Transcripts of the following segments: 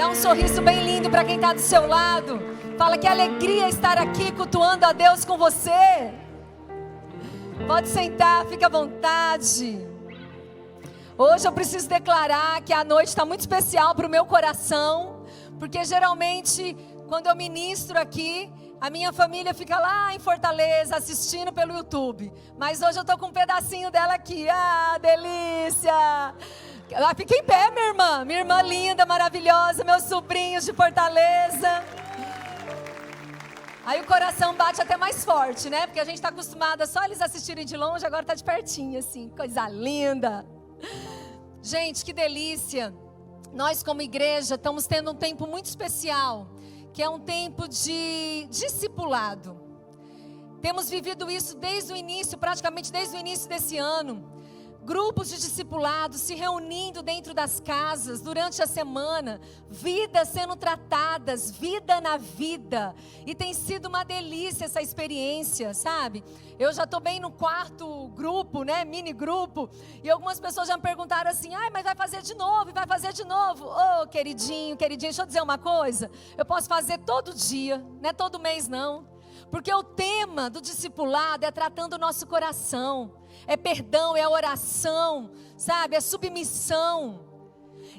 Dá um sorriso bem lindo para quem está do seu lado. Fala que alegria estar aqui cultuando a Deus com você. Pode sentar, fica à vontade. Hoje eu preciso declarar que a noite está muito especial para o meu coração, porque geralmente quando eu ministro aqui, a minha família fica lá em Fortaleza assistindo pelo YouTube. Mas hoje eu estou com um pedacinho dela aqui. Ah, delícia! Fica em pé, minha irmã linda, maravilhosa, meus sobrinhos de Fortaleza. Aí o coração bate até mais forte, né? Porque a gente está acostumada só eles assistirem de longe, agora está de pertinho, assim, coisa linda. Gente, que delícia. Nós como igreja estamos tendo um tempo muito especial, que é um tempo de discipulado. Temos vivido isso desde o início, praticamente desde o início desse ano. Grupos de discipulados se reunindo dentro das casas durante a semana, vidas sendo tratadas, vida na vida, e tem sido uma delícia essa experiência, sabe? Eu já estou bem no quarto grupo, né, mini grupo, e algumas pessoas já me perguntaram assim, mas vai fazer de novo, vai fazer de novo? Ô, queridinho, deixa eu dizer uma coisa, eu posso fazer todo dia, não é todo mês não, porque o tema do discipulado é tratando o nosso coração, é perdão, é oração, sabe, é submissão.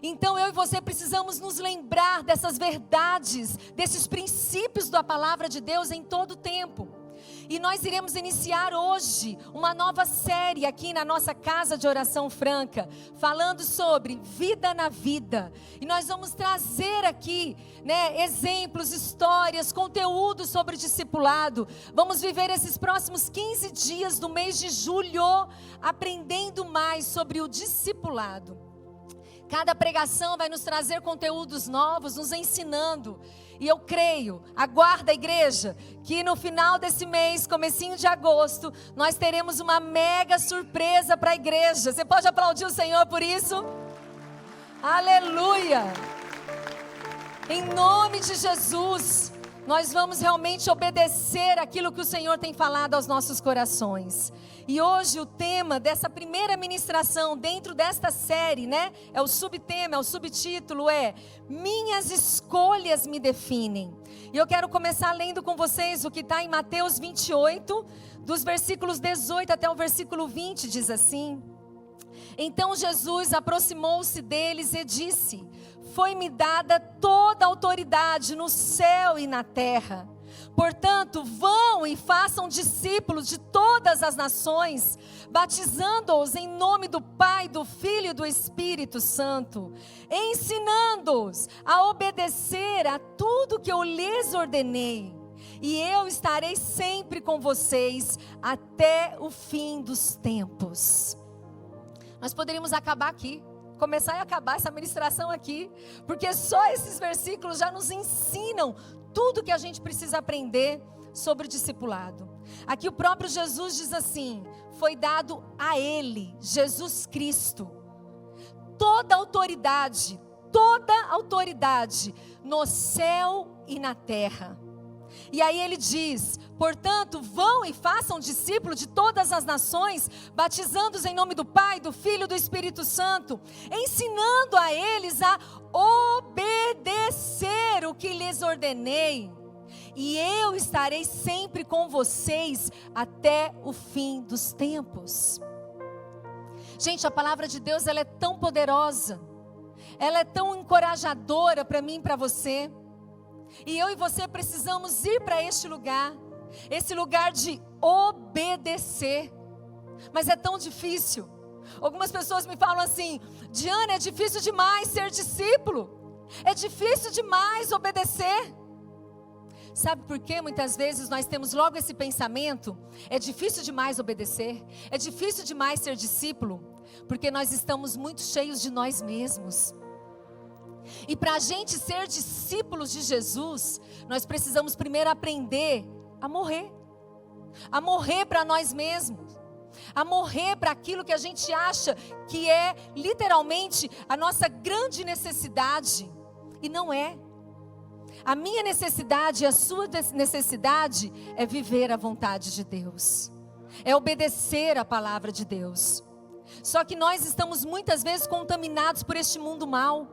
Então eu e você precisamos nos lembrar dessas verdades, desses princípios da palavra de Deus em todo o tempo. E nós iremos iniciar hoje uma nova série aqui na nossa casa de oração franca, falando sobre vida na vida. E nós vamos trazer aqui, né, exemplos, histórias, conteúdo sobre discipulado. Vamos viver esses próximos 15 dias do mês de julho, aprendendo mais sobre o discipulado. Cada pregação vai nos trazer conteúdos novos, nos ensinando. E eu creio, aguarda a igreja, que no final desse mês, comecinho de agosto, nós teremos uma mega surpresa para a igreja. Você pode aplaudir o Senhor por isso? Aleluia! Em nome de Jesus, nós vamos realmente obedecer aquilo que o Senhor tem falado aos nossos corações. E hoje o tema dessa primeira ministração dentro desta série, né? É o subtema, é o subtítulo, Minhas escolhas me definem. E eu quero começar lendo com vocês o que está em Mateus 28, dos versículos 18 até o versículo 20, diz assim: Então Jesus aproximou-se deles e disse: Foi-me dada toda a autoridade no céu e na terra. Portanto, vão e façam discípulos de todas as nações, batizando-os em nome do Pai, do Filho e do Espírito Santo, ensinando-os a obedecer a tudo que eu lhes ordenei. E eu estarei sempre com vocês até o fim dos tempos. Nós poderíamos acabar aqui. Começar e acabar essa ministração aqui, porque só esses versículos já nos ensinam tudo que a gente precisa aprender sobre o discipulado. Aqui o próprio Jesus diz assim: foi dado a Ele, Jesus Cristo, toda autoridade no céu e na terra. E aí ele diz: portanto, vão e façam discípulos de todas as nações, batizando-os em nome do Pai, do Filho e do Espírito Santo, ensinando a eles a obedecer o que lhes ordenei. E eu estarei sempre com vocês até o fim dos tempos. Gente, a palavra de Deus, ela é tão poderosa, ela é tão encorajadora para mim e para você. E eu e você precisamos ir para este lugar, esse lugar de obedecer. Mas é tão difícil. Algumas pessoas me falam assim: Diana, é difícil demais ser discípulo, é difícil demais obedecer. Sabe por quê? Muitas vezes nós temos logo esse pensamento: é difícil demais obedecer, é difícil demais ser discípulo, porque nós estamos muito cheios de nós mesmos. E para a gente ser discípulos de Jesus, nós precisamos primeiro aprender a morrer para nós mesmos, a morrer para aquilo que a gente acha que é literalmente a nossa grande necessidade, e não é. A minha necessidade e a sua necessidade é viver a vontade de Deus, é obedecer a palavra de Deus. Só que nós estamos muitas vezes contaminados por este mundo mau.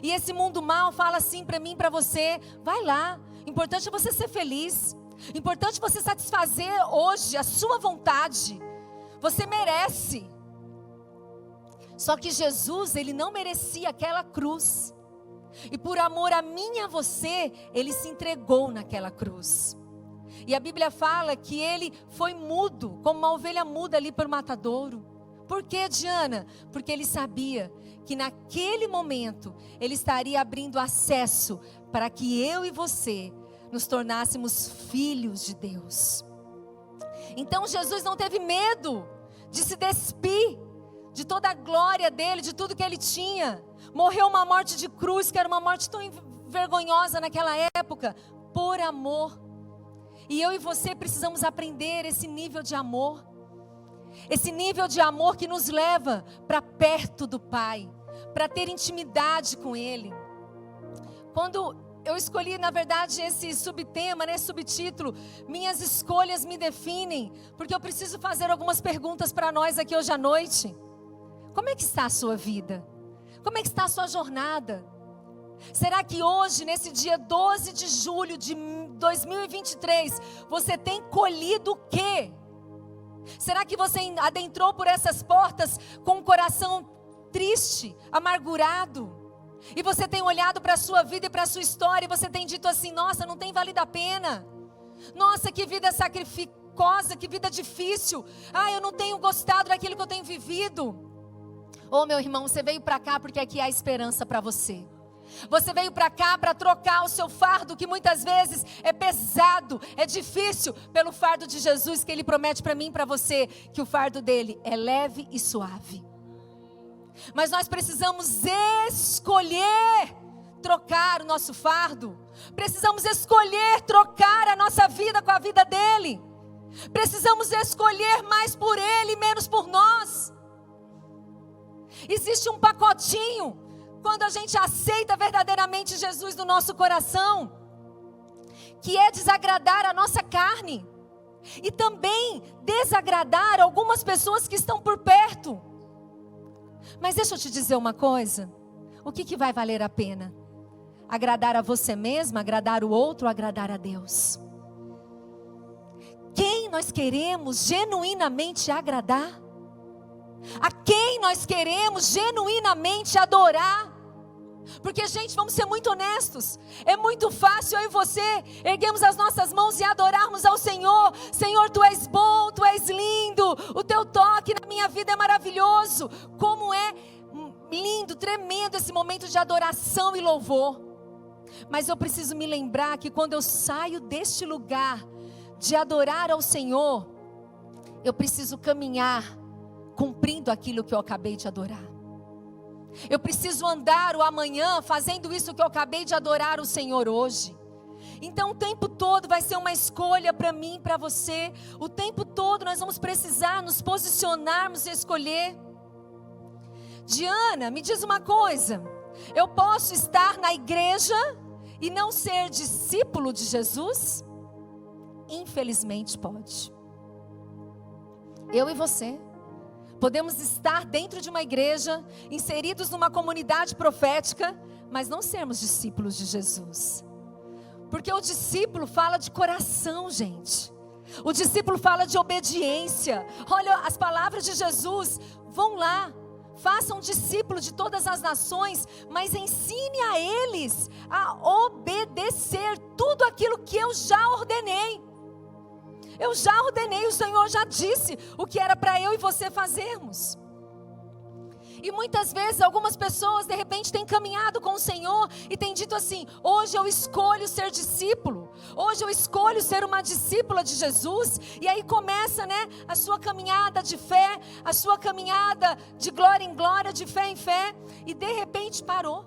E esse mundo mal fala assim para mim, para você: vai lá, importante é você ser feliz, importante é você satisfazer hoje a sua vontade, você merece. Só que Jesus, ele não merecia aquela cruz, e por amor a mim e a você, ele se entregou naquela cruz. E a Bíblia fala que ele foi mudo, como uma ovelha muda ali para o matadouro. Por quê, Diana? Porque ele sabia que naquele momento ele estaria abrindo acesso para que eu e você nos tornássemos filhos de Deus. Então Jesus não teve medo de se despir de toda a glória dele, de tudo que ele tinha. Morreu uma morte de cruz, que era uma morte tão vergonhosa naquela época, por amor. E eu e você precisamos aprender esse nível de amor. Esse nível de amor que nos leva para perto do Pai, para ter intimidade com Ele. Quando eu escolhi, na verdade, esse subtema, né, subtítulo, minhas escolhas me definem, porque eu preciso fazer algumas perguntas para nós aqui hoje à noite. Como é que está a sua vida? Como é que está a sua jornada? Será que hoje, nesse dia 12 de julho de 2023, você tem colhido o quê? Será que você adentrou por essas portas com um coração triste, amargurado? E você tem olhado para a sua vida e para a sua história, e você tem dito assim: nossa, não tem valido a pena. Nossa, que vida sacrificosa, que vida difícil. Eu não tenho gostado daquilo que eu tenho vivido. Ô, meu irmão, você veio para cá porque aqui há esperança para você. Você veio para cá para trocar o seu fardo, que muitas vezes é pesado, é difícil, pelo fardo de Jesus, que Ele promete para mim e para você, que o fardo dele é leve e suave. Mas nós precisamos escolher trocar o nosso fardo. Precisamos escolher trocar a nossa vida com a vida dele. Precisamos escolher mais por ele e menos por nós. Existe um pacotinho quando a gente aceita verdadeiramente Jesus no nosso coração, que é desagradar a nossa carne e também desagradar algumas pessoas que estão por perto. Mas deixa eu te dizer uma coisa: o que vai valer a pena? Agradar a você mesmo, agradar o outro ou agradar a Deus? Quem nós queremos genuinamente agradar? A quem nós queremos genuinamente adorar? Porque, gente, vamos ser muito honestos. É muito fácil eu e você erguermos as nossas mãos e adorarmos ao Senhor. Senhor, Tu és bom, Tu és lindo. O Teu toque na minha vida é maravilhoso. Como é lindo, tremendo esse momento de adoração e louvor. Mas eu preciso me lembrar que quando eu saio deste lugar de adorar ao Senhor, eu preciso caminhar cumprindo aquilo que eu acabei de adorar. Eu preciso andar o amanhã fazendo isso que eu acabei de adorar o Senhor hoje. Então o tempo todo vai ser uma escolha para mim e para você. O tempo todo nós vamos precisar nos posicionarmos e escolher. Diana, me diz uma coisa: eu posso estar na igreja e não ser discípulo de Jesus? Infelizmente pode. Eu e você podemos estar dentro de uma igreja, inseridos numa comunidade profética, mas não sermos discípulos de Jesus. Porque o discípulo fala de coração, gente. O discípulo fala de obediência. Olha as palavras de Jesus: vão lá, façam discípulos de todas as nações, mas ensine a eles a obedecer tudo aquilo que eu já ordenei. Eu já ordenei, o Senhor já disse o que era para eu e você fazermos. E muitas vezes algumas pessoas de repente têm caminhado com o Senhor e têm dito assim: hoje eu escolho ser discípulo, hoje eu escolho ser uma discípula de Jesus. E aí começa, né, a sua caminhada de fé, a sua caminhada de glória em glória, de fé em fé, e de repente parou.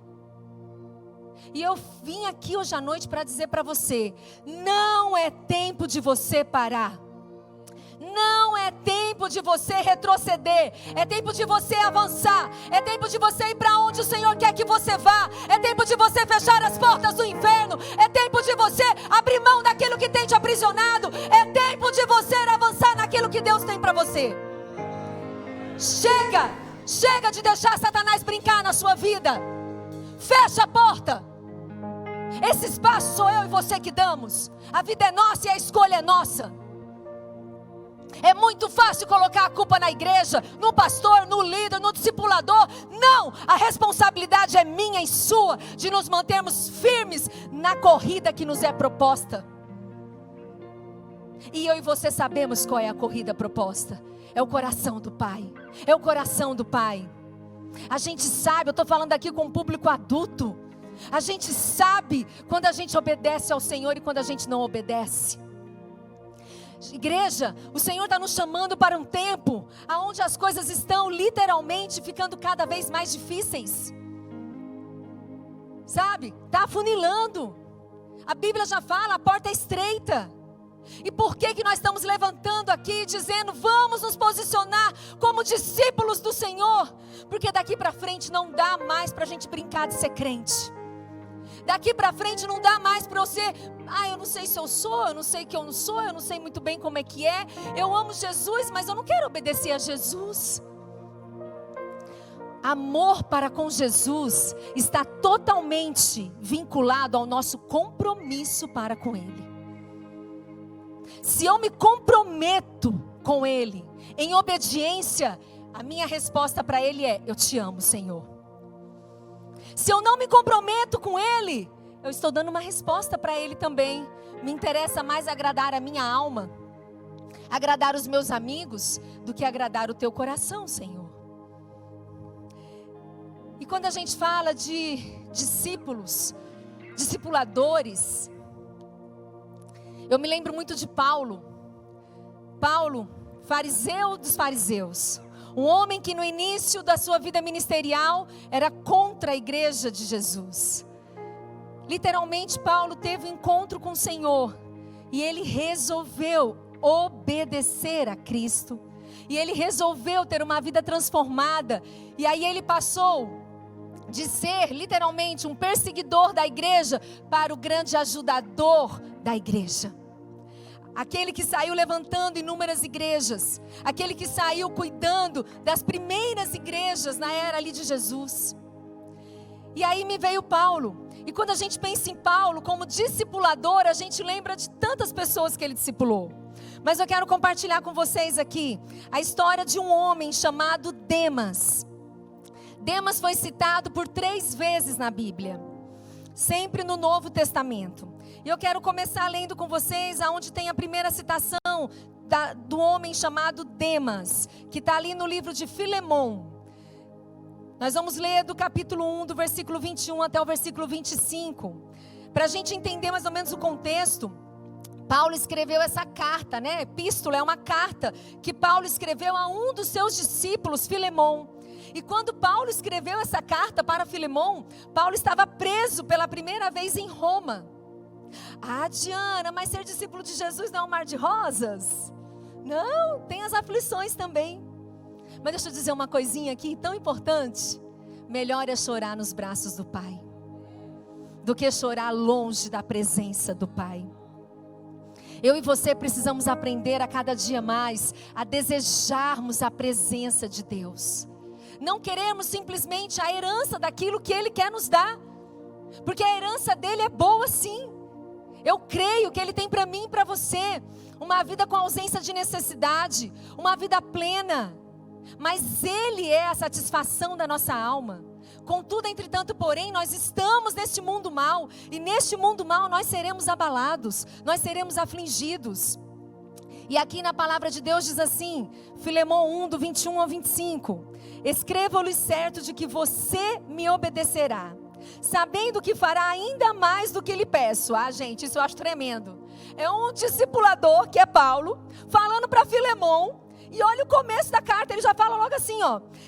E eu vim aqui hoje à noite para dizer para você: não é tempo de você parar. Não é tempo de você retroceder. É tempo de você avançar. É tempo de você ir para onde o Senhor quer que você vá. É tempo de você fechar as portas do inferno. É tempo de você abrir mão daquilo que tem te aprisionado. É tempo de você avançar naquilo que Deus tem para você. Chega de deixar Satanás brincar na sua vida. fecha a porta. Esse espaço sou eu e você que damos. A vida é nossa e a escolha é nossa. É muito fácil colocar a culpa na igreja, no pastor, no líder, no discipulador. Não, a responsabilidade é minha e sua, de nos mantermos firmes na corrida que nos é proposta. E eu e você sabemos qual é a corrida proposta. É o coração do Pai. É o coração do Pai. A gente sabe, eu estou falando aqui com um público adulto. A gente sabe quando a gente obedece ao Senhor e quando a gente não obedece. Igreja, o Senhor está nos chamando para um tempo onde as coisas estão literalmente ficando cada vez mais difíceis. Sabe? Está afunilando. A Bíblia já fala, a porta é estreita. E por que nós estamos levantando aqui dizendo, vamos nos posicionar como discípulos do Senhor? Porque daqui para frente não dá mais para a gente brincar de ser crente. Daqui para frente não dá mais para você, eu não sei se eu sou, eu não sei que eu não sou, eu não sei muito bem como é que é. Eu amo Jesus, mas eu não quero obedecer a Jesus. Amor para com Jesus está totalmente vinculado ao nosso compromisso para com Ele. Se eu me comprometo com Ele, em obediência, a minha resposta para Ele é, eu te amo, Senhor. Se eu não me comprometo com Ele, eu estou dando uma resposta para Ele também. Me interessa mais agradar a minha alma, agradar os meus amigos, do que agradar o teu coração, Senhor. E quando a gente fala de discípulos, discipuladores, eu me lembro muito de Paulo. Paulo, fariseu dos fariseus. Um homem que no início da sua vida ministerial era contra a igreja de Jesus. Literalmente Paulo teve um encontro com o Senhor. E ele resolveu obedecer a Cristo. E ele resolveu ter uma vida transformada. E aí ele passou de ser literalmente um perseguidor da igreja para o grande ajudador da igreja. Aquele que saiu levantando inúmeras igrejas. Aquele que saiu cuidando das primeiras igrejas na era ali de Jesus. E aí me veio Paulo. E quando a gente pensa em Paulo como discipulador, a gente lembra de tantas pessoas que ele discipulou. Mas eu quero compartilhar com vocês aqui a história de um homem chamado Demas. Demas foi citado por 3 vezes na Bíblia. Sempre no Novo Testamento. E eu quero começar lendo com vocês aonde tem a primeira citação do homem chamado Demas, que está ali no livro de Filemon. Nós vamos ler do capítulo 1, do versículo 21 até o versículo 25. Para a gente entender mais ou menos o contexto, Paulo escreveu essa carta, né? Epístola é uma carta que Paulo escreveu a um dos seus discípulos, Filemon. E quando Paulo escreveu essa carta para Filemon, Paulo estava preso pela primeira vez em Roma. Diana, mas ser discípulo de Jesus não é um mar de rosas? Não, tem as aflições também. Mas deixa eu dizer uma coisinha aqui tão importante. Melhor é chorar nos braços do Pai do que chorar longe da presença do Pai. Eu e você precisamos aprender a cada dia mais a desejarmos a presença de Deus. Não queremos simplesmente a herança daquilo que Ele quer nos dar, porque a herança dele é boa sim. Eu creio que Ele tem para mim e para você uma vida com ausência de necessidade, uma vida plena. Mas Ele é a satisfação da nossa alma. Contudo, entretanto, porém, nós estamos neste mundo mal. E neste mundo mal nós seremos abalados, nós seremos afligidos. E aqui na palavra de Deus diz assim, Filemon 1, do 21 ao 25. Escrevo-lhe certo de que você me obedecerá, sabendo que fará ainda mais do que lhe peço. Gente, isso eu acho tremendo. É um discipulador, que é Paulo, falando para Filemon. E olha o começo da carta, ele já fala logo assim,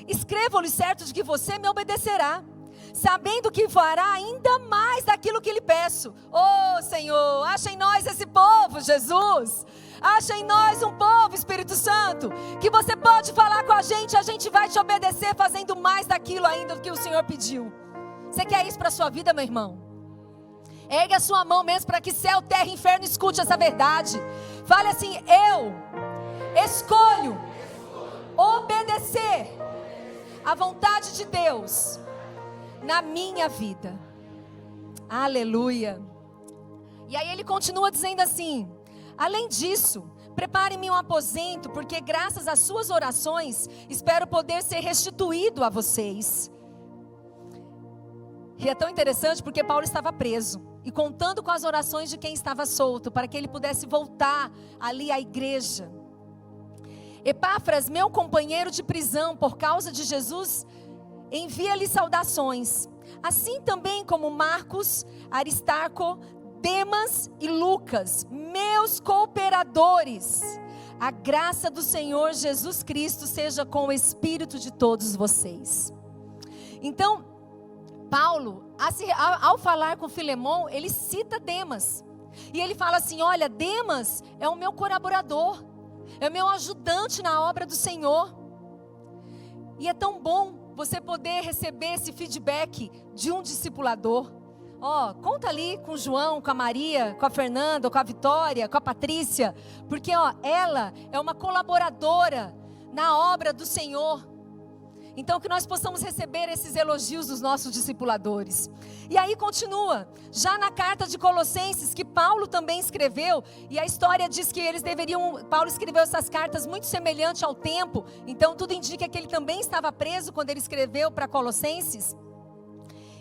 escrevo-lhe certo de que você me obedecerá, sabendo que fará ainda mais daquilo que lhe peço. Senhor, acha em nós esse povo, Jesus. Acha em nós um povo, Espírito Santo, que você pode falar com a gente vai te obedecer fazendo mais daquilo ainda do que o Senhor pediu. Você quer isso para a sua vida, meu irmão? Ergue a sua mão mesmo para que céu, terra e inferno escute essa verdade. Fale assim, eu escolho obedecer à vontade de Deus na minha vida. Aleluia. E aí ele continua dizendo assim: além disso, prepare-me um aposento, porque graças às suas orações, espero poder ser restituído a vocês. E é tão interessante porque Paulo estava preso, e contando com as orações de quem estava solto, para que ele pudesse voltar ali à igreja. Epáfras, meu companheiro de prisão por causa de Jesus, envia-lhe saudações. Assim também como Marcos, Aristarco, Demas e Lucas, meus cooperadores. A graça do Senhor Jesus Cristo seja com o espírito de todos vocês. Então, Paulo, ao falar com Filemon, ele cita Demas. E ele fala assim: olha, Demas é o meu colaborador, é o meu ajudante na obra do Senhor. E é tão bom você poder receber esse feedback de um discipulador. Conta ali com o João, com a Maria, com a Fernanda, com a Vitória, com a Patrícia. Porque ela é uma colaboradora na obra do Senhor. Então que nós possamos receber esses elogios dos nossos discipuladores. E aí continua, já na carta de Colossenses, que Paulo também escreveu, e a história diz que Paulo escreveu essas cartas muito semelhante ao tempo, então tudo indica que ele também estava preso quando ele escreveu para Colossenses.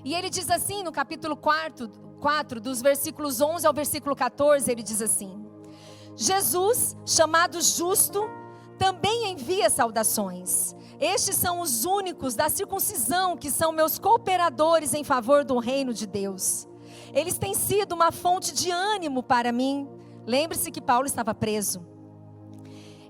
E ele diz assim no capítulo 4, dos versículos 11 ao versículo 14, ele diz assim: Jesus, chamado justo, também envia saudações. Estes são os únicos da circuncisão que são meus cooperadores em favor do reino de Deus. Eles têm sido uma fonte de ânimo para mim. Lembre-se que Paulo estava preso.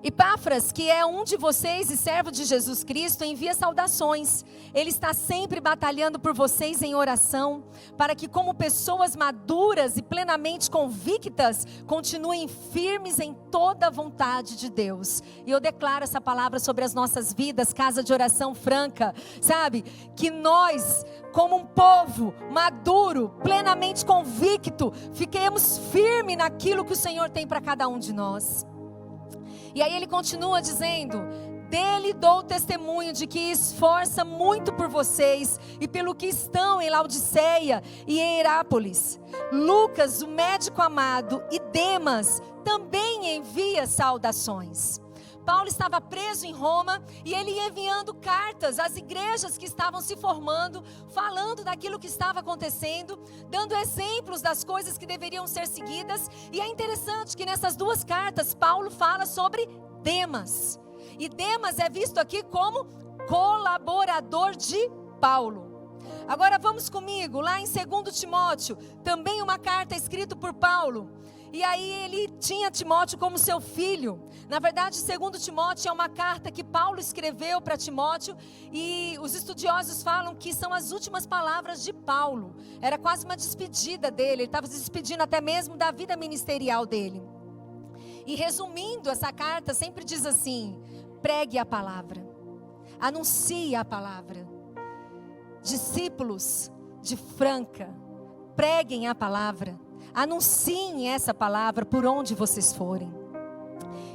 Epáfras, que é um de vocês e servo de Jesus Cristo, envia saudações. Ele está sempre batalhando por vocês em oração, para que como pessoas maduras e plenamente convictas, continuem firmes em toda a vontade de Deus. E eu declaro essa palavra sobre as nossas vidas, casa de oração franca, sabe? Que nós, como um povo maduro, plenamente convicto, fiquemos firmes naquilo que o Senhor tem para cada um de nós. E aí ele continua dizendo: dele dou testemunho de que esforça muito por vocês e pelo que estão em Laodiceia e em Herápolis. Lucas, o médico amado, e Demas também envia saudações. Paulo estava preso em Roma e ele ia enviando cartas às igrejas que estavam se formando, falando daquilo que estava acontecendo, dando exemplos das coisas que deveriam ser seguidas. E é interessante que nessas duas cartas Paulo fala sobre Demas. E Demas é visto aqui como colaborador de Paulo. Agora vamos comigo lá em 2 Timóteo, também uma carta escrita por Paulo. E aí ele tinha Timóteo como seu filho. Na verdade, 2 Timóteo é uma carta que Paulo escreveu para Timóteo. E os estudiosos falam que são as últimas palavras de Paulo. Era quase uma despedida dele. Ele estava se despedindo até mesmo da vida ministerial dele. E resumindo, essa carta sempre diz assim: pregue a palavra, anuncie a palavra. Discípulos de Franca, preguem a palavra. Anunciem essa palavra por onde vocês forem.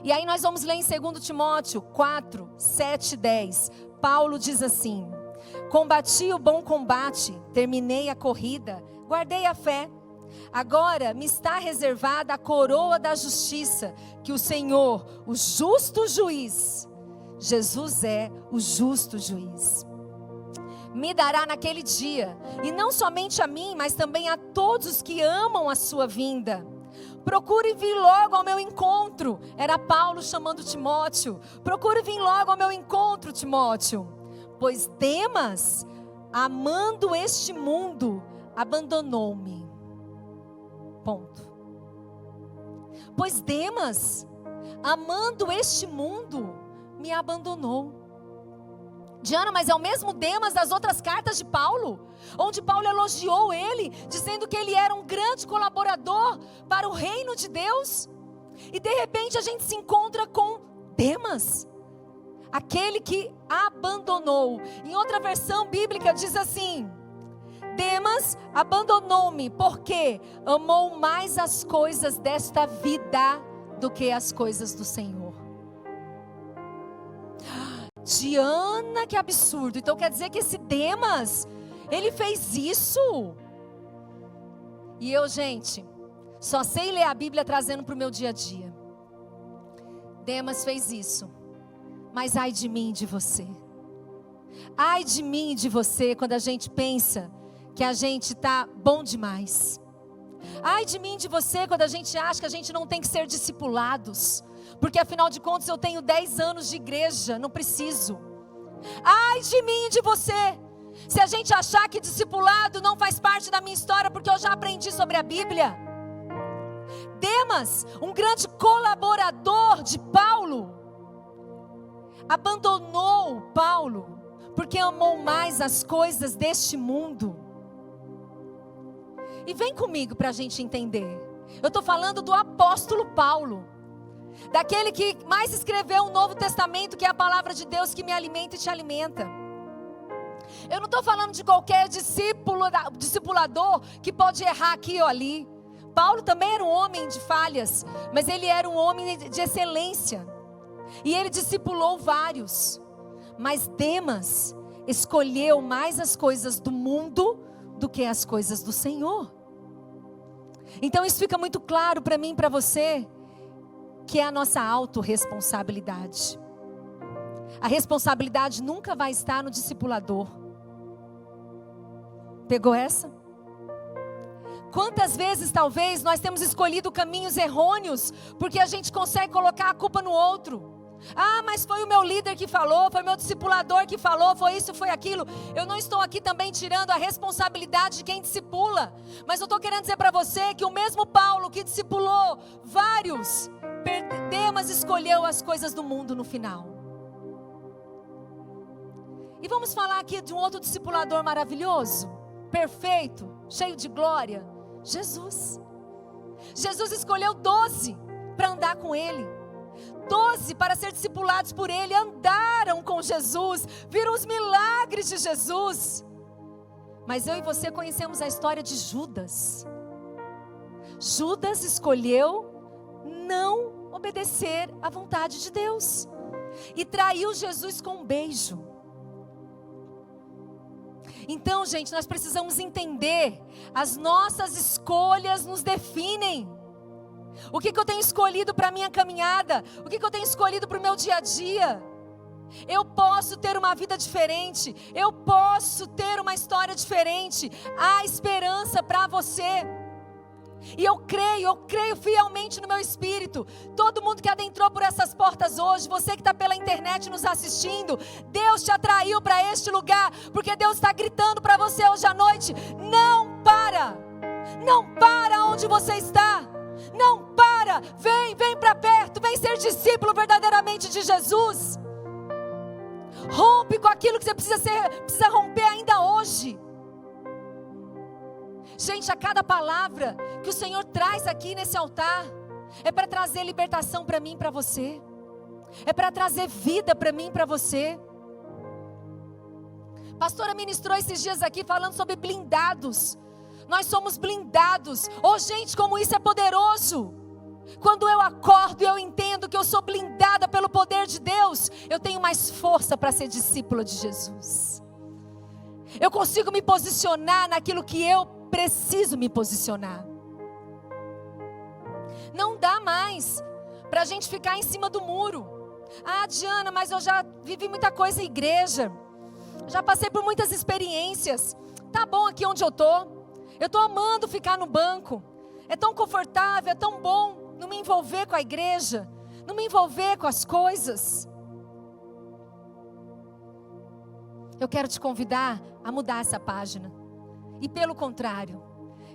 E aí nós vamos ler em 2 Timóteo 4, 7 e 10. Paulo diz assim: combati o bom combate, terminei a corrida, guardei a fé. Agora me está reservada a coroa da justiça, que o Senhor, o justo juiz, Jesus é o justo juiz, me dará naquele dia, e não somente a mim, mas também a todos os que amam a sua vinda. Procure vir logo ao meu encontro. Era Paulo chamando Timóteo. Procure vir logo ao meu encontro, Timóteo. Pois Demas, amando este mundo, abandonou-me. Ponto. Pois Demas, amando este mundo, me abandonou. Diana, mas é o mesmo Demas das outras cartas de Paulo, onde Paulo elogiou ele, dizendo que ele era um grande colaborador para o reino de Deus. E de repente a gente se encontra com Demas, aquele que abandonou. Em outra versão bíblica diz assim: Demas abandonou-me porque amou mais as coisas desta vida do que as coisas do Senhor. Diana, que absurdo. Então quer dizer que esse Demas, Ele fez isso. E eu, gente, só sei ler a Bíblia trazendo para o meu dia a dia. Demas fez isso. Mas ai de mim e de você. Ai de mim e de você quando a gente pensa que a gente está bom demais. Ai de mim e de você quando a gente acha que a gente não tem que ser discipulados. Porque afinal de contas eu tenho 10 anos de igreja, não preciso. Ai de mim e de você se a gente achar que discipulado não faz parte da minha história porque eu já aprendi sobre a Bíblia. Demas, um grande colaborador de Paulo, abandonou Paulo porque amou mais as coisas deste mundo. E vem comigo para a gente entender. Eu estou falando do apóstolo Paulo, daquele que mais escreveu o Novo Testamento, que é a palavra de Deus que me alimenta e te alimenta. Eu não estou falando de qualquer discipulador que pode errar aqui ou ali. Paulo também era um homem de falhas, mas ele era um homem de excelência. E ele discipulou vários. Mas Demas escolheu mais as coisas do mundo do que as coisas do Senhor. Então isso fica muito claro para mim e para você, que é a nossa autorresponsabilidade. A responsabilidade nunca vai estar no discipulador. Pegou essa? Quantas vezes talvez nós temos escolhido caminhos errôneos porque a gente consegue colocar a culpa no outro. Ah, mas foi o meu líder que falou, foi o meu discipulador que falou, foi isso, foi aquilo. Eu não estou aqui também tirando a responsabilidade de quem discipula, mas eu estou querendo dizer para você que o mesmo Paulo que discipulou vários, Demas escolheu as coisas do mundo no final. E vamos falar aqui de um outro discipulador maravilhoso, perfeito, cheio de glória, Jesus. Jesus escolheu 12 para andar com Ele. 12 para ser discipulados por Ele, andaram com Jesus, viram os milagres de Jesus. Mas eu e você conhecemos a história de Judas. Judas escolheu não obedecer à vontade de Deus e traiu Jesus com um beijo. Então, gente, nós precisamos entender, as nossas escolhas nos definem. O que eu tenho escolhido para a minha caminhada? O que eu tenho escolhido para o meu dia a dia? Eu posso ter uma vida diferente. Eu posso ter uma história diferente. Há esperança para você. E eu creio fielmente no meu espírito. Todo mundo que adentrou por essas portas hoje, você que está pela internet nos assistindo, Deus te atraiu para este lugar, porque Deus está gritando para você hoje à noite: não para onde você está. Não para, vem para perto, vem ser discípulo verdadeiramente de Jesus. Rompe com aquilo que você precisa romper ainda hoje. Gente, a cada palavra que o Senhor traz aqui nesse altar é para trazer libertação para mim e para você. É para trazer vida para mim e para você. Pastora ministrou esses dias aqui falando sobre blindados. Nós somos blindados. Oh, gente, como isso é poderoso. Quando eu acordo e eu entendo que eu sou blindada pelo poder de Deus, eu tenho mais força para ser discípula de Jesus. Eu consigo me posicionar naquilo que eu preciso me posicionar. Não dá mais para a gente ficar em cima do muro. Ah, Diana, mas eu já vivi muita coisa em igreja. Já passei por muitas experiências. Tá bom aqui onde eu estou. Eu estou amando ficar no banco. É tão confortável, é tão bom não me envolver com a igreja, não me envolver com as coisas. Eu quero te convidar a mudar essa página. E pelo contrário,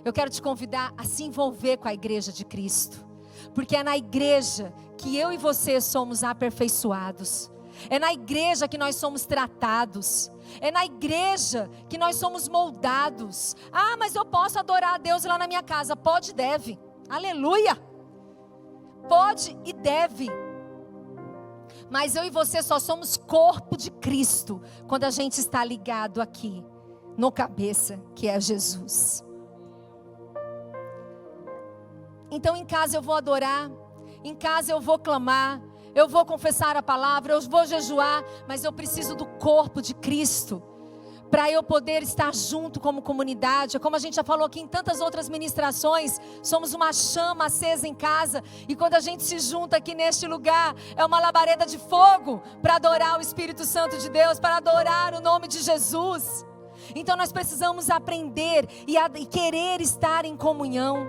eu quero te convidar a se envolver com a igreja de Cristo. Porque é na igreja que eu e você somos aperfeiçoados. É na igreja que nós somos tratados. É na igreja que nós somos moldados. Ah, mas eu posso adorar a Deus lá na minha casa. Pode e deve. Aleluia. Pode e deve. Mas eu e você só somos corpo de Cristo quando a gente está ligado aqui no cabeça, que é Jesus. Então em casa eu vou adorar, em casa eu vou clamar, eu vou confessar a palavra, eu vou jejuar, mas eu preciso do corpo de Cristo. para eu poder estar junto como comunidade. Como a gente já falou aqui em tantas outras ministrações, somos uma chama acesa em casa, e quando a gente se junta aqui neste lugar, é uma labareda de fogo para adorar o Espírito Santo de Deus, para adorar o nome de Jesus. Então nós precisamos aprender e querer estar em comunhão.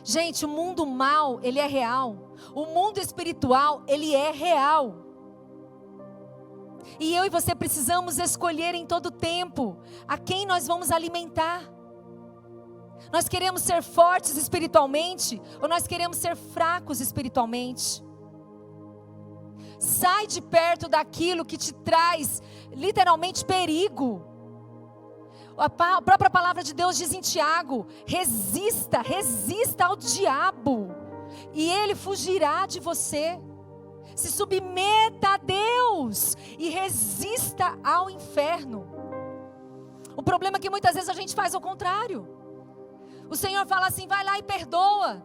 Gente, o mundo mal, ele é real. O mundo espiritual, ele é real. E eu e você precisamos escolher em todo tempo a quem nós vamos alimentar. Nós queremos ser fortes espiritualmente ou nós queremos ser fracos espiritualmente? Sai de perto daquilo que te traz literalmente perigo. A própria palavra de Deus diz em Tiago: resista ao diabo e ele fugirá de você. Se submeta a Deus e resista ao inferno. O problema é que muitas vezes a gente faz ao contrário. O Senhor fala assim: vai lá e perdoa,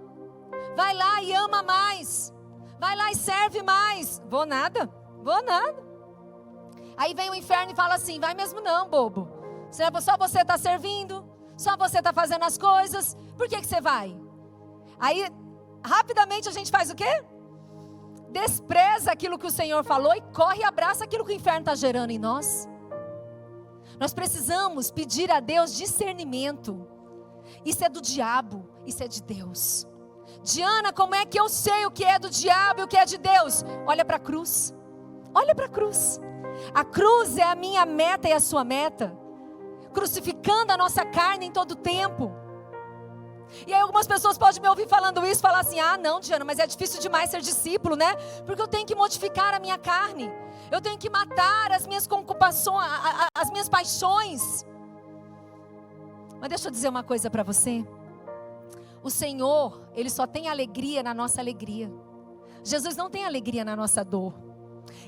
vai lá e ama mais, vai lá e serve mais. Vou nada. Aí vem o inferno e fala assim: vai mesmo não, bobo. Só você está servindo, só você está fazendo as coisas, por que você vai? Aí rapidamente a gente faz o quê? Despreza aquilo que o Senhor falou e corre e abraça aquilo que o inferno está gerando em nós. Nós precisamos pedir a Deus discernimento. Isso é do diabo, isso é de Deus. Diana, como é que eu sei o que é do diabo e o que é de Deus? Olha para a cruz. Olha para a cruz. A cruz é a minha meta e a sua meta. Crucificando a nossa carne em todo tempo. E aí algumas pessoas podem me ouvir falando isso, falar assim: ah não, Diana, mas é difícil demais ser discípulo, né? Porque eu tenho que modificar a minha carne, eu tenho que matar as minhas concupações, as minhas paixões. Mas deixa eu dizer uma coisa para você. O Senhor, Ele só tem alegria na nossa alegria. Jesus não tem alegria na nossa dor.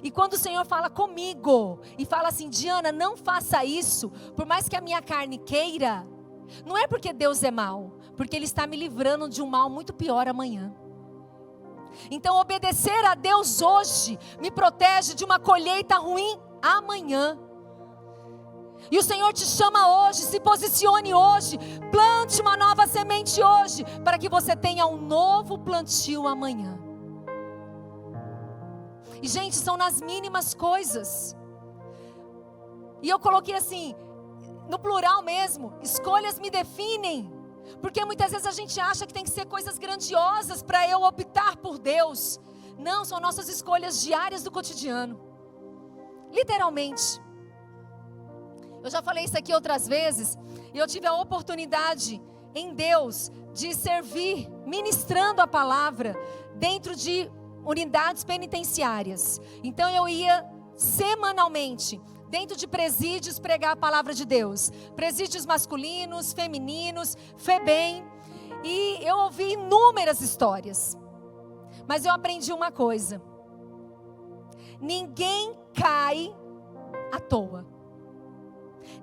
E quando o Senhor fala comigo e fala assim: Diana, não faça isso, por mais que a minha carne queira, não é porque Deus é mau, porque Ele está me livrando de um mal muito pior amanhã. Então obedecer a Deus hoje me protege de uma colheita ruim amanhã. E o Senhor te chama hoje, se posicione hoje, plante uma nova semente hoje, para que você tenha um novo plantio amanhã. E gente, são nas mínimas coisas. E eu coloquei assim, no plural mesmo: escolhas me definem. Porque muitas vezes a gente acha que tem que ser coisas grandiosas para eu optar por Deus. Não, são nossas escolhas diárias do cotidiano. Literalmente. Eu já falei isso aqui outras vezes. E eu tive a oportunidade em Deus de servir, ministrando a palavra dentro de unidades penitenciárias. Então eu ia semanalmente dentro de presídios pregar a palavra de Deus. Presídios masculinos, femininos, FEBEM. E eu ouvi inúmeras histórias. Mas eu aprendi uma coisa: ninguém cai à toa.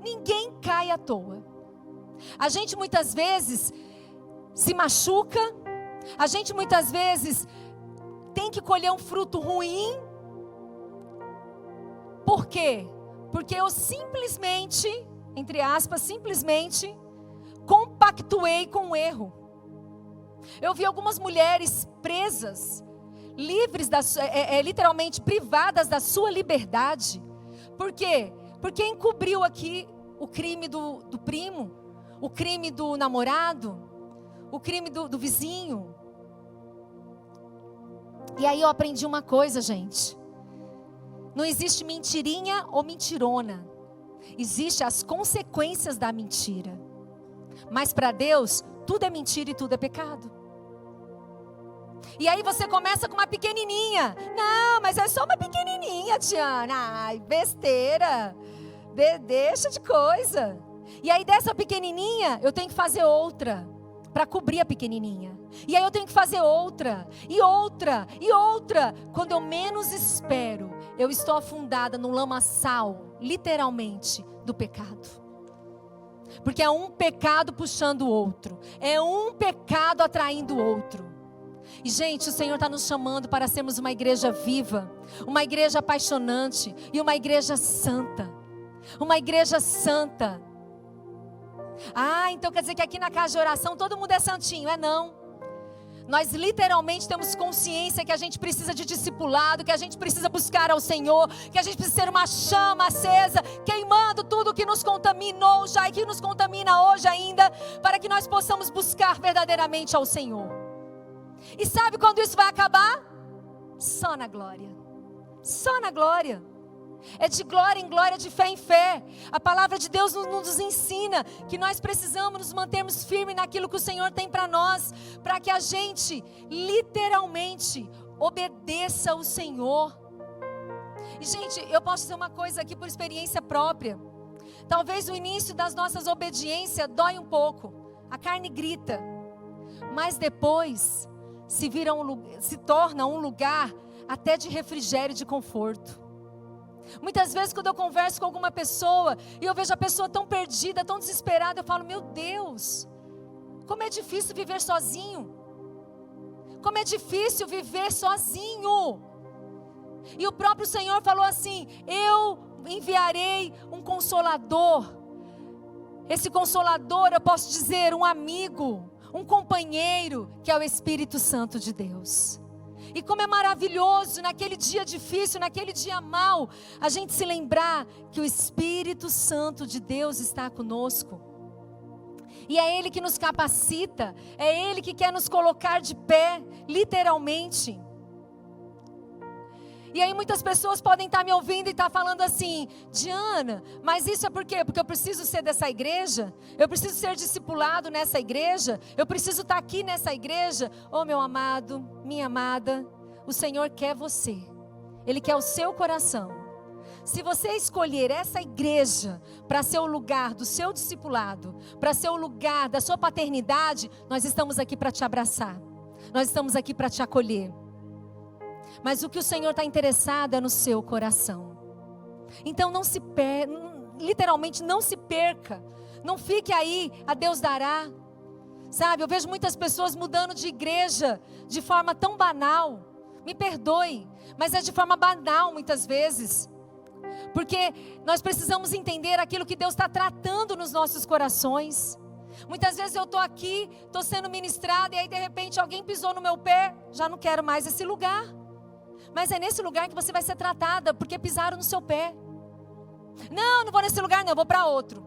Ninguém cai à toa. A gente muitas vezes se machuca. A gente muitas vezes tem que colher um fruto ruim. Por quê? Porque eu simplesmente, entre aspas, simplesmente compactuei com o erro. Eu vi algumas mulheres presas, livres, literalmente privadas da sua liberdade. Por quê? Porque encobriu aqui o crime do primo, o crime do namorado, o crime do vizinho. E aí eu aprendi uma coisa, gente. Não existe mentirinha ou mentirona. Existem as consequências da mentira. Mas para Deus, tudo é mentira e tudo é pecado. E aí você começa com uma pequenininha. Não, mas é só uma pequenininha, Diana. Ai, besteira. Deixa de coisa. E aí dessa pequenininha, eu tenho que fazer outra para cobrir a pequenininha. E aí eu tenho que fazer outra, e outra, e outra. Quando eu menos espero, eu estou afundada no lamaçal, literalmente, do pecado. Porque é um pecado puxando o outro. É um pecado atraindo o outro. E gente, o Senhor está nos chamando para sermos uma igreja viva, uma igreja apaixonante e uma igreja santa. uma igreja santa. Ah, então quer dizer que aqui na casa de oração todo mundo é santinho? É não. Nós literalmente temos consciência que a gente precisa de discipulado, que a gente precisa buscar ao Senhor, que a gente precisa ser uma chama acesa, queimando tudo que nos contaminou já e que nos contamina hoje ainda, para que nós possamos buscar verdadeiramente ao Senhor. E sabe quando isso vai acabar? Só na glória. Só na glória. É de glória em glória, de fé em fé. A palavra de Deus nos ensina que nós precisamos nos mantermos firmes naquilo que o Senhor tem para nós, para que a gente literalmente obedeça ao Senhor. E gente, eu posso dizer uma coisa aqui por experiência própria. Talvez o início das nossas obediências dói um pouco, a carne grita, mas depois se torna um lugar até de refrigério e de conforto. Muitas vezes quando eu converso com alguma pessoa e eu vejo a pessoa tão perdida, tão desesperada, eu falo, meu Deus, como é difícil viver sozinho. Como é difícil viver sozinho. E o próprio Senhor falou assim, eu enviarei um consolador. Esse consolador, eu posso dizer, um amigo, um companheiro, que é o Espírito Santo de Deus. E como é maravilhoso naquele dia difícil, naquele dia mau, a gente se lembrar que o Espírito Santo de Deus está conosco. E é Ele que nos capacita, é Ele que quer nos colocar de pé, literalmente. E aí muitas pessoas podem estar me ouvindo e estar falando assim, Diana, mas isso é por quê? Porque eu preciso ser dessa igreja? Eu preciso ser discipulado nessa igreja? Eu preciso estar aqui nessa igreja? Oh meu amado, minha amada, o Senhor quer você. Ele quer o seu coração. Se você escolher essa igreja para ser o lugar do seu discipulado, para ser o lugar da sua paternidade, nós estamos aqui para te abraçar. Nós estamos aqui para te acolher. Mas o que o Senhor está interessado é no seu coração. Então literalmente não se perca. Não fique aí, a Deus dará. Sabe, eu vejo muitas pessoas mudando de igreja de forma tão banal. Me perdoe, mas é de forma banal muitas vezes. Porque nós precisamos entender aquilo que Deus está tratando nos nossos corações. Muitas vezes eu estou aqui, estou sendo ministrada e aí de repente alguém pisou no meu pé. Já não quero mais esse lugar. Mas é nesse lugar que você vai ser tratada, porque pisaram no seu pé. Não vou nesse lugar não, eu vou para outro.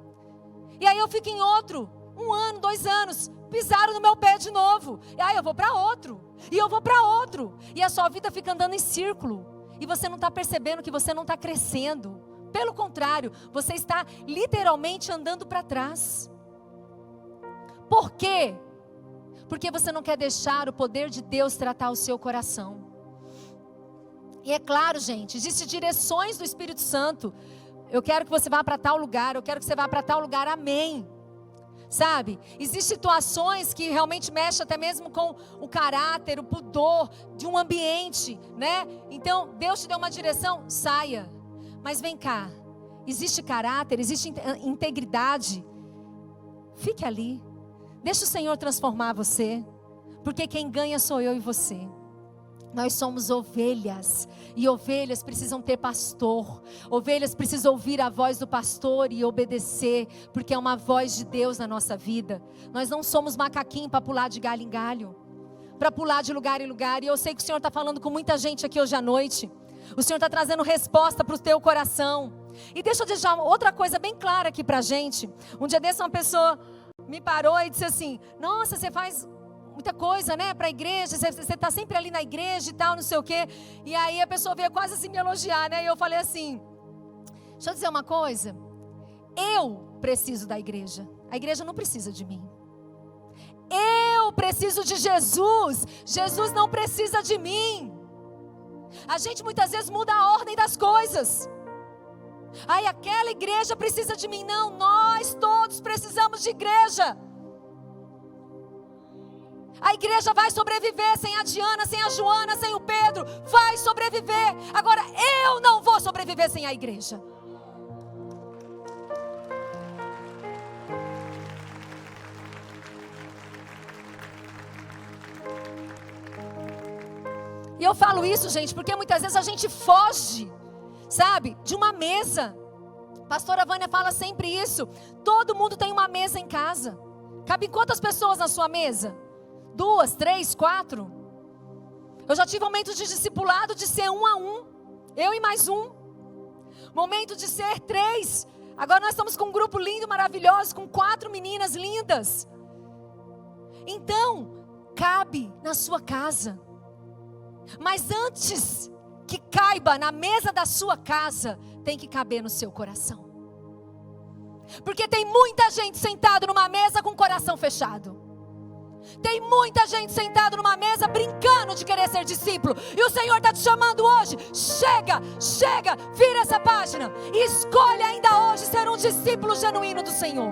E aí eu fico em outro, 1 ano, 2 anos, pisaram no meu pé de novo. E aí eu vou para outro, e eu vou para outro. E a sua vida fica andando em círculo. E você não está percebendo que você não está crescendo. Pelo contrário, você está literalmente andando para trás. Por quê? Porque você não quer deixar o poder de Deus tratar o seu coração. E é claro, gente, existem direções do Espírito Santo. Eu quero que você vá para tal lugar, eu quero que você vá para tal lugar, amém. Sabe, existem situações que realmente mexem até mesmo com o caráter, o pudor de um ambiente, né? Então, Deus te deu uma direção, saia. Mas vem cá, existe caráter, existe integridade. Fique ali, deixa o Senhor transformar você. Porque quem ganha sou eu e você. Nós somos ovelhas, e ovelhas precisam ter pastor, ovelhas precisam ouvir a voz do pastor e obedecer, porque é uma voz de Deus na nossa vida. Nós não somos macaquinho para pular de galho em galho, para pular de lugar em lugar, e eu sei que o Senhor está falando com muita gente aqui hoje à noite, o Senhor está trazendo resposta para o teu coração. E deixa eu deixar outra coisa bem clara aqui para a gente. Um dia desse uma pessoa me parou e disse assim, nossa, você faz muita coisa, né, para a igreja, você está sempre ali na igreja e tal, não sei o quê. E aí a pessoa veio quase assim me elogiar, né, e eu falei assim, deixa eu dizer uma coisa, eu preciso da igreja, a igreja não precisa de mim. Eu preciso de Jesus, Jesus não precisa de mim. A gente muitas vezes muda a ordem das coisas. Aí aquela igreja precisa de mim, não, nós todos precisamos de igreja. A igreja vai sobreviver sem a Diana, sem a Joana, sem o Pedro. Vai sobreviver. Agora eu não vou sobreviver sem a igreja. E eu falo isso, gente, porque muitas vezes a gente foge, sabe, de uma mesa. Pastora Vânia fala sempre isso. Todo mundo tem uma mesa em casa. Cabe quantas pessoas na sua mesa? 2, 3, 4? Eu já tive momentos de discipulado de ser 1 a 1. Eu e mais um. Momento de ser 3. Agora nós estamos com um grupo lindo, maravilhoso, com 4 meninas lindas. Então, cabe na sua casa. Mas antes que caiba na mesa da sua casa, tem que caber no seu coração. Porque tem muita gente sentada numa mesa com o coração fechado. Tem muita gente sentada numa mesa brincando de querer ser discípulo. E o Senhor está te chamando hoje. Chega, chega, vira essa página. E escolhe ainda hoje ser um discípulo genuíno do Senhor.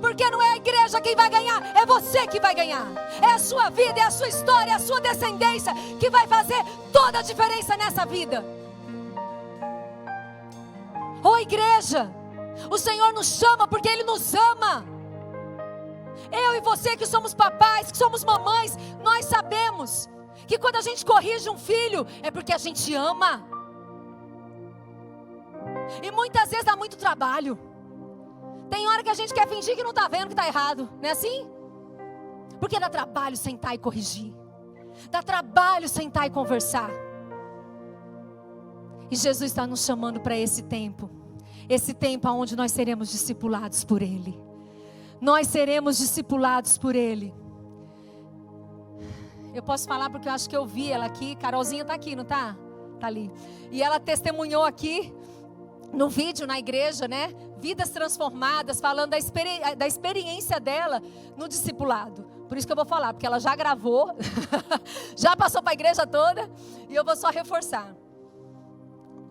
Porque não é a igreja quem vai ganhar, é você que vai ganhar. É a sua vida, é a sua história, é a sua descendência que vai fazer toda a diferença nessa vida. Ô igreja, o Senhor nos chama porque Ele nos ama. Eu e você que somos papais, que somos mamães, nós sabemos que quando a gente corrige um filho, é porque a gente ama. E muitas vezes dá muito trabalho. Tem hora que a gente quer fingir que não está vendo que está errado, não é assim? Porque dá trabalho sentar e corrigir. Dá trabalho sentar e conversar. E Jesus está nos chamando para esse tempo. Esse tempo onde nós seremos discipulados por Ele. Nós seremos discipulados por Ele. Eu posso falar porque eu acho que eu vi ela aqui. Carolzinha está aqui, não está? Está ali. E ela testemunhou aqui no vídeo na igreja, né? Vidas transformadas, falando da experiência dela no discipulado. Por isso que eu vou falar, porque ela já gravou, já passou para a igreja toda, e eu vou só reforçar.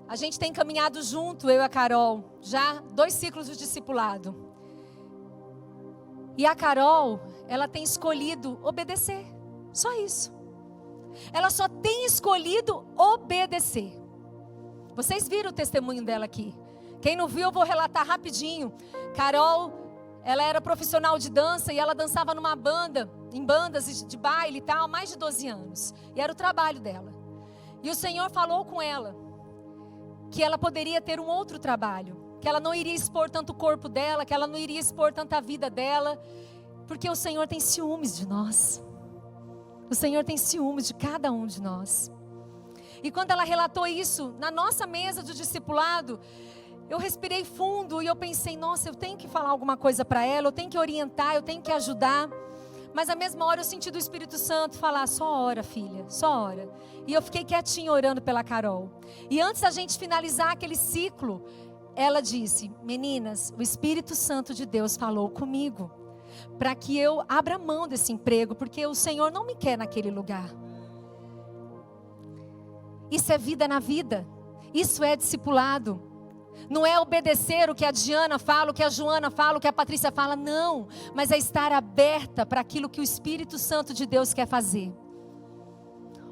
A gente tem caminhado junto, eu e a Carol, já 2 ciclos de discipulado. E a Carol, ela tem escolhido obedecer, só isso. Ela só tem escolhido obedecer. Vocês viram o testemunho dela aqui. Quem não viu, eu vou relatar rapidinho. Carol, ela era profissional de dança e ela dançava numa banda, em bandas de baile e tal, há mais de 12 anos. E era o trabalho dela. E o Senhor falou com ela que ela poderia ter um outro trabalho, que ela não iria expor tanto o corpo dela, que ela não iria expor tanta vida dela, porque o Senhor tem ciúmes de nós. O Senhor tem ciúmes de cada um de nós. E quando ela relatou isso na nossa mesa de discipulado, eu respirei fundo e eu pensei, nossa, eu tenho que falar alguma coisa para ela, eu tenho que orientar, eu tenho que ajudar. Mas à mesma hora eu senti do Espírito Santo falar, só ora, filha, só ora. E eu fiquei quietinha orando pela Carol. E antes da gente finalizar aquele ciclo, ela disse, meninas, o Espírito Santo de Deus falou comigo, para que eu abra mão desse emprego, porque o Senhor não me quer naquele lugar. Isso é vida na vida, isso é discipulado. Não é obedecer o que a Diana fala, o que a Joana fala, o que a Patrícia fala, não. Mas é estar aberta para aquilo que o Espírito Santo de Deus quer fazer.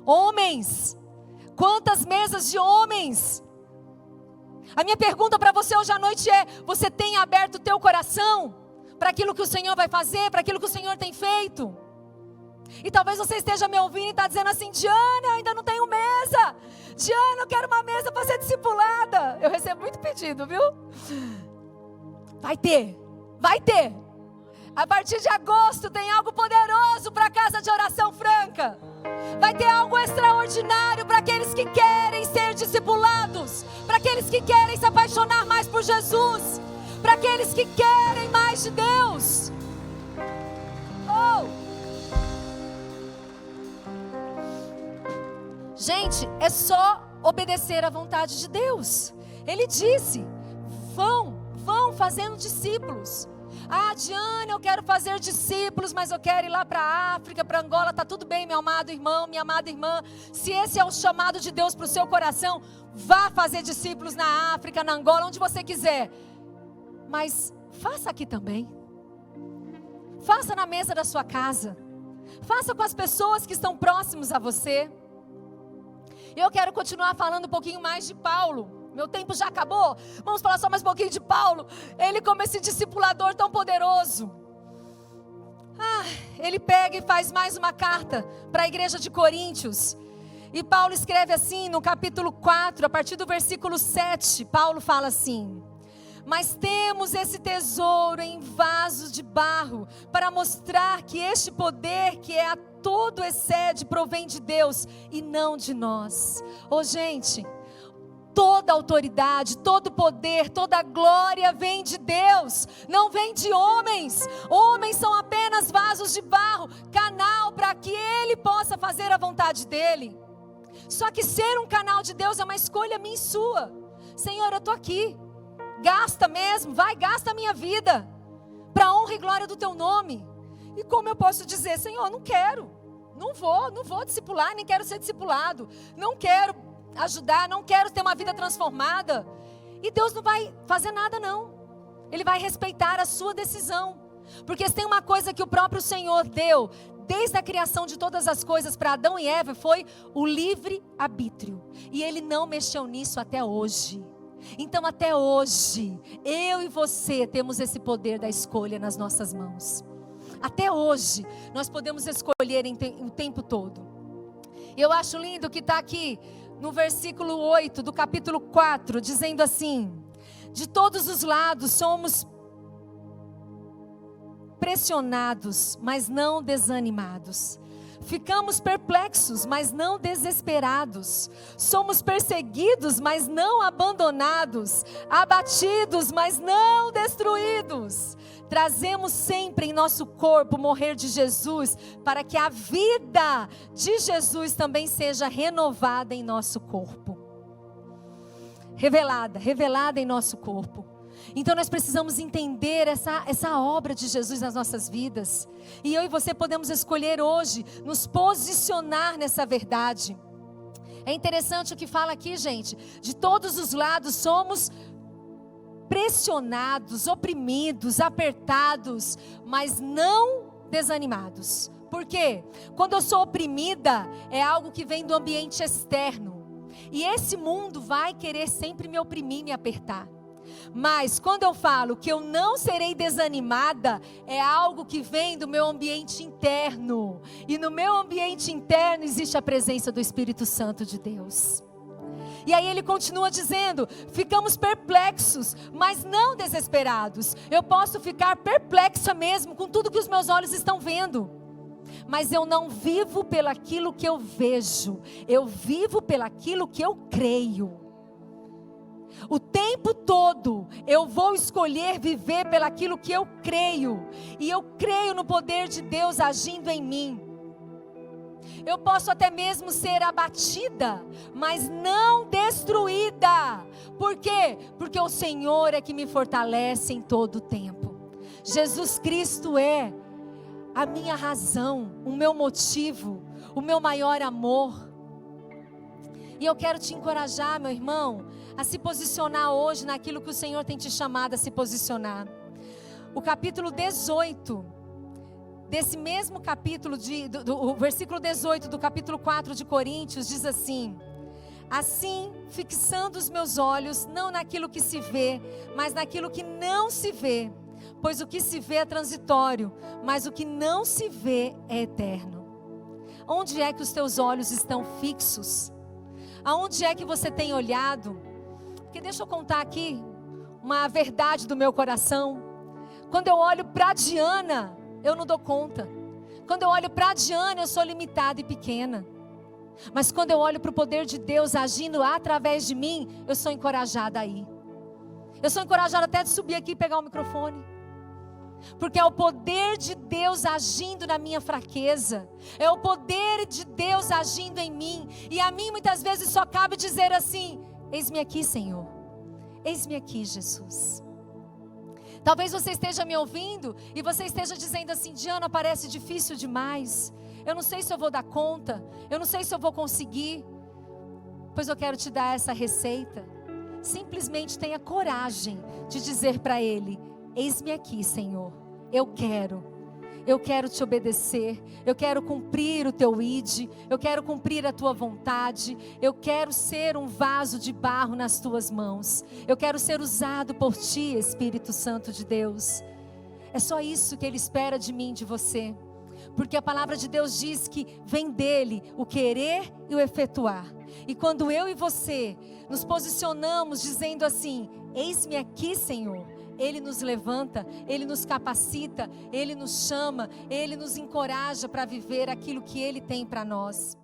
Homens, quantas mesas de homens? A minha pergunta para você hoje à noite é, você tem aberto o teu coração para aquilo que o Senhor vai fazer, para aquilo que o Senhor tem feito? E talvez você esteja me ouvindo e está dizendo assim, Diana, eu ainda não tenho mesa. Diana, eu quero uma mesa para ser discipulada. Eu recebo muito pedido, viu? Vai ter, vai ter. A partir de agosto tem algo poderoso para a Casa de Oração Franca. Vai ter algo extraordinário para aqueles que querem ser discipulados, para aqueles que querem se apaixonar mais por Jesus, para aqueles que querem mais de Deus. Oh! Gente, é só obedecer à vontade de Deus. Ele disse, vão fazendo discípulos. Ah, Diana, eu quero fazer discípulos, mas eu quero ir lá para a África, para Angola. Tá tudo bem, meu amado irmão, minha amada irmã. Se esse é o chamado de Deus para o seu coração, vá fazer discípulos na África, na Angola, onde você quiser. Mas faça aqui também. Faça na mesa da sua casa. Faça com as pessoas que estão próximos a você. Eu quero continuar falando um pouquinho mais de Paulo. Meu tempo já acabou. Vamos falar só mais um pouquinho de Paulo. Ele como esse discipulador tão poderoso. Ele pega e faz mais uma carta para a igreja de Coríntios. E Paulo escreve assim no capítulo 4, a partir do versículo 7. Paulo fala assim, Mas temos esse tesouro em vasos de barro, para mostrar que este poder que é a todo excede, provém de Deus e não de nós. Gente, toda autoridade, todo poder, toda glória vem de Deus, não vem de homens. Homens são apenas vasos de barro, canal para que Ele possa fazer a vontade dEle. Só que ser um canal de Deus é uma escolha minha e sua. Senhor, eu estou aqui, gasta mesmo, gasta a minha vida, para a honra e glória do Teu nome. E como eu posso dizer, Senhor, não quero, não vou discipular, nem quero ser discipulado, não quero ajudar, não quero ter uma vida transformada. E Deus não vai fazer nada não. Ele vai respeitar a sua decisão. Porque se tem uma coisa que o próprio Senhor deu, desde a criação de todas as coisas para Adão e Eva, foi o livre-arbítrio. E Ele não mexeu nisso até hoje. Então até hoje, eu e você temos esse poder da escolha nas nossas mãos. Até hoje, nós podemos escolher o tempo todo. E eu acho lindo que está aqui no versículo 8 do capítulo 4, dizendo assim: de todos os lados somos pressionados, mas não desanimados. Ficamos perplexos, mas não desesperados. Somos perseguidos, mas não abandonados. Abatidos, mas não destruídos. Trazemos sempre em nosso corpo o morrer de Jesus, para que a vida de Jesus também seja renovada em nosso corpo. Revelada em nosso corpo. Então nós precisamos entender essa obra de Jesus nas nossas vidas. E eu e você podemos escolher hoje nos posicionar nessa verdade. É interessante o que fala aqui, gente. De todos os lados somos pressionados, oprimidos, apertados, mas não desanimados. Por quê? Quando eu sou oprimida, é algo que vem do ambiente externo. E esse mundo vai querer sempre me oprimir, me apertar. Mas quando eu falo que eu não serei desanimada, é algo que vem do meu ambiente interno. E no meu ambiente interno existe a presença do Espírito Santo de Deus. E aí ele continua dizendo: ficamos perplexos, mas não desesperados. Eu posso ficar perplexa mesmo com tudo que os meus olhos estão vendo. Mas eu não vivo pelaquilo que eu vejo. Eu vivo pelaquilo que eu creio. O tempo todo eu vou escolher viver pelaquilo que eu creio. E eu creio no poder de Deus agindo em mim. Eu posso até mesmo ser abatida, mas não destruída. Por quê? Porque o Senhor é que me fortalece em todo o tempo. Jesus Cristo é a minha razão, o meu motivo, o meu maior amor. E eu quero te encorajar, meu irmão, a se posicionar hoje naquilo que o Senhor tem te chamado a se posicionar. O capítulo 18, desse mesmo capítulo, o versículo 18 do capítulo 4 de Coríntios, diz assim: assim, fixando os meus olhos, não naquilo que se vê, mas naquilo que não se vê. Pois o que se vê é transitório, mas o que não se vê é eterno. Onde é que os teus olhos estão fixos? Aonde é que você tem olhado? Porque deixa eu contar aqui uma verdade do meu coração. Quando eu olho para Diana, eu não dou conta. Quando eu olho para Diana, eu sou limitada e pequena. Mas quando eu olho para o poder de Deus agindo através de mim, eu sou encorajada aí. Eu sou encorajada até de subir aqui e pegar o microfone. Porque é o poder de Deus agindo na minha fraqueza. É o poder de Deus agindo em mim. E a mim muitas vezes só cabe dizer assim: eis-me aqui, Senhor. Eis-me aqui, Jesus. Talvez você esteja me ouvindo e você esteja dizendo assim: Diana, parece difícil demais. Eu não sei se eu vou dar conta. Eu não sei se eu vou conseguir. Pois eu quero te dar essa receita. Simplesmente tenha coragem de dizer para Ele: eis-me aqui, Senhor, eu quero te obedecer, eu quero cumprir o teu ide, eu quero cumprir a tua vontade, eu quero ser um vaso de barro nas tuas mãos, eu quero ser usado por ti, Espírito Santo de Deus. É só isso que Ele espera de mim, de você, porque a palavra de Deus diz que vem dEle o querer e o efetuar. E quando eu e você nos posicionamos dizendo assim: Eis-me aqui, Senhor. Ele nos levanta, Ele nos capacita, Ele nos chama, Ele nos encoraja para viver aquilo que Ele tem para nós.